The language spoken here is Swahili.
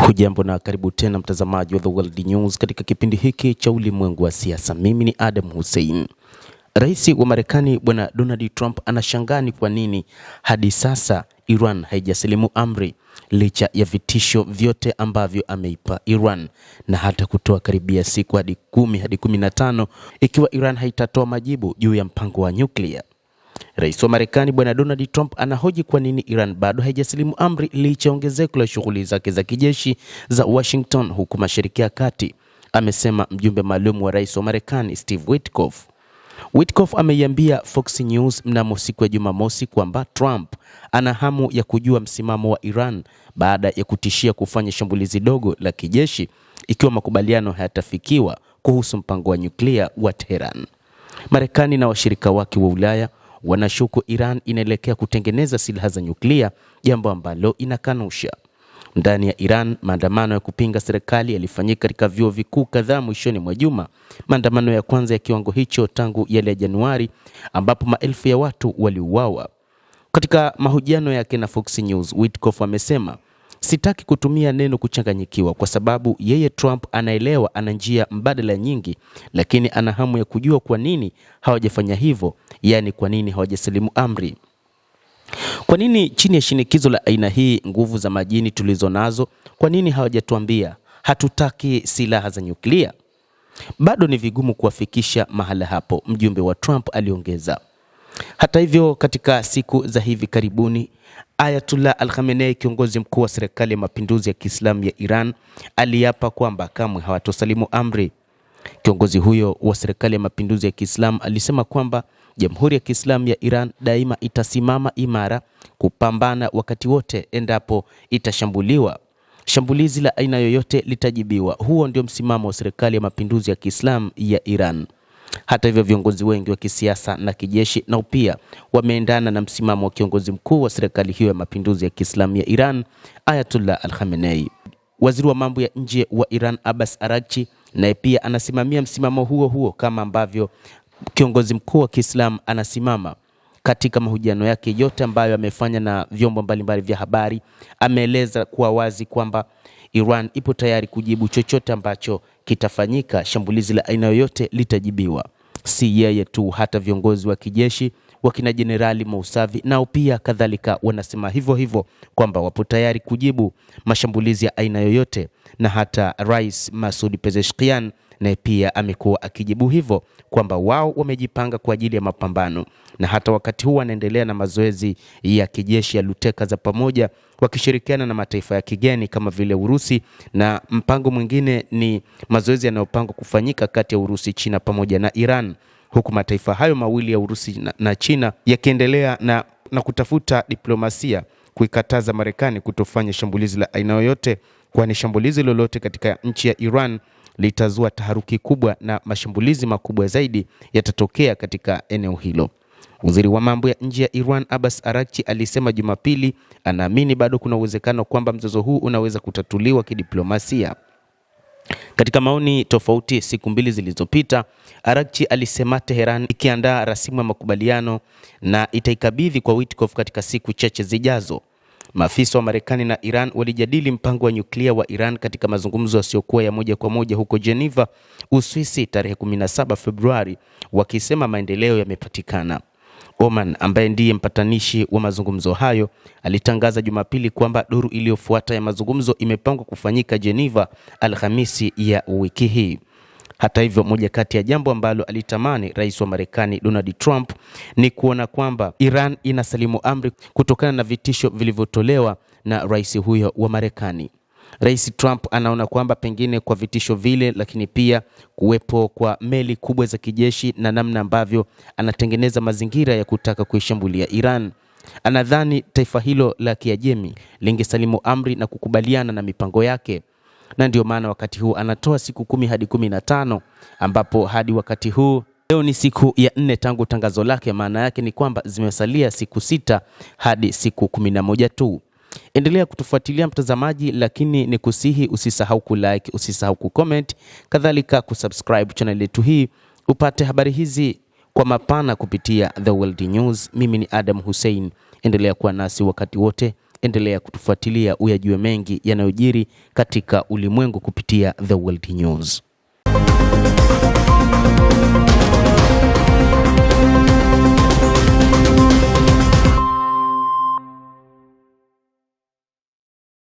Hujambo na karibu tena mtazamaji wa The World News katika kipindi hiki cha ulimwengu wa siasa. Mimi ni Adam Hussein. Rais wa Marekani Bwana Donald Trump anashangaa ni kwa nini hadi sasa Iran haijasalimu amri licha ya vitisho vyote ambavyo ameipa Iran na hata kutoa karibia siku hadi 10 hadi 15 ikiwa Iran haitatoa majibu juu ya mpango wa nyuklia. Rais wa Marekani Bwana Donald Trump anahoji kwa nini Iran bado haijasalimu amri licha ongezeko la shughuli zake za kijeshi za Washington huku Mashariki ya Kati, amesema mjumbe maalum wa rais wa Marekani Steve Witkoff. Witkoff ameiambia Fox News mnamo siku ya Jumamosi kwamba Trump ana hamu ya kujua msimamo wa Iran baada ya kutishia kufanya shambulizi dogo la kijeshi ikiwa makubaliano hayatafikiwa kuhusu mpango wa nyuklia wa Tehran. Marekani na washirika wake wa Ulaya wanashuku Iran inaelekea kutengeneza silaha za nyuklia, jambo ambalo inakanusha. Ndani ya Iran, maandamano ya kupinga serikali yalifanyika katika vyuo vikuu kadhaa mwishoni mwa juma. Maandamano ya kwanza ya kiwango hicho tangu yale ya Januari ambapo maelfu ya watu waliuawa. Katika mahojiano yake na Fox News, Witkoff amesema, "Sitaki kutumia neno kuchanganyikiwa kwa sababu yeye Trump anaelewa ana njia mbadala nyingi, lakini ana hamu ya kujua kwa nini hawajafanya hivyo, yani kwa nini hawajasalimu amri. Kwa nini chini ya shinikizo la aina hii, nguvu za majini tulizo nazo, kwa nini hawajatuambia hatutaki silaha za nyuklia? Bado ni vigumu kuwafikisha mahala hapo," mjumbe wa Trump aliongeza. Hata hivyo, katika siku za hivi karibuni, Ayatollah Al-Khamenei, kiongozi mkuu wa serikali ya mapinduzi ya Kiislamu ya Iran, aliapa kwamba kamwe hawatosalimu amri. Kiongozi huyo wa serikali ya mapinduzi ya Kiislamu alisema kwamba Jamhuri ya Kiislamu ya Iran daima itasimama imara kupambana wakati wote endapo itashambuliwa. Shambulizi la aina yoyote litajibiwa. Huo ndio msimamo wa serikali ya mapinduzi ya Kiislamu ya Iran. Hata hivyo, viongozi wengi wa kisiasa na kijeshi nao pia wameendana na msimamo wa kiongozi mkuu wa serikali hiyo ya mapinduzi ya Kiislamu ya Iran, Ayatollah Al-Khamenei. Waziri wa mambo ya nje wa Iran Abbas Araghchi naye pia anasimamia msimamo huo huo kama ambavyo kiongozi mkuu wa Kiislamu anasimama. Katika mahojiano yake yote ambayo amefanya na vyombo mbalimbali vya habari, ameeleza kwa wazi kwamba Iran ipo tayari kujibu chochote ambacho kitafanyika. Shambulizi la aina yoyote litajibiwa. Si yeye tu, hata viongozi wa kijeshi wakina Jenerali Mousavi nao pia kadhalika wanasema hivyo hivyo kwamba wapo tayari kujibu mashambulizi ya aina yoyote, na hata Rais Masoud Pezeshkian naye pia amekuwa akijibu hivyo kwamba wao wamejipanga kwa ajili ya mapambano, na hata wakati huu wanaendelea na mazoezi ya kijeshi ya luteka za pamoja wakishirikiana na mataifa ya kigeni kama vile Urusi, na mpango mwingine ni mazoezi yanayopangwa kufanyika kati ya Urusi, China pamoja na Iran, huku mataifa hayo mawili ya Urusi na China yakiendelea na kutafuta diplomasia kuikataza Marekani kutofanya shambulizi la aina yoyote, kwani shambulizi lolote katika nchi ya Iran litazua taharuki kubwa na mashambulizi makubwa zaidi yatatokea katika eneo hilo. Waziri wa mambo ya nje ya Iran Abbas Araghchi alisema Jumapili anaamini bado kuna uwezekano kwamba mzozo huu unaweza kutatuliwa kidiplomasia. Katika maoni tofauti siku mbili zilizopita, Araghchi alisema Tehran ikiandaa rasimu ya makubaliano na itaikabidhi kwa Witkoff katika siku chache zijazo. Maafisa wa Marekani na Iran walijadili mpango wa nyuklia wa Iran katika mazungumzo yasiyokuwa ya moja kwa moja huko Geneva, Uswisi tarehe 17 Februari, wakisema maendeleo yamepatikana. Oman, ambaye ndiye mpatanishi wa mazungumzo hayo, alitangaza Jumapili kwamba duru iliyofuata ya mazungumzo imepangwa kufanyika Geneva Alhamisi ya wiki hii. Hata hivyo, moja kati ya jambo ambalo alitamani rais wa Marekani Donald Trump ni kuona kwamba Iran inasalimu amri kutokana na vitisho vilivyotolewa na rais huyo wa Marekani. Rais Trump anaona kwamba pengine kwa vitisho vile, lakini pia kuwepo kwa meli kubwa za kijeshi na namna ambavyo anatengeneza mazingira ya kutaka kuishambulia Iran, anadhani taifa hilo la Kiajemi lingesalimu amri na kukubaliana na mipango yake. Na ndio maana wakati huu anatoa siku 10 hadi 15, ambapo hadi wakati huu leo ni siku ya 4 tangu tangazo lake. Maana yake ni kwamba zimesalia siku 6 hadi siku 11 tu. Endelea kutufuatilia mtazamaji, lakini ni kusihi usisahau kulike, usisahau kucomment, kadhalika kusubscribe channel yetu hii upate habari hizi kwa mapana kupitia The World News. Mimi ni Adam Hussein, endelea kuwa nasi wakati wote. endelea kutufuatilia uyajue mengi yanayojiri katika ulimwengu kupitia The World News.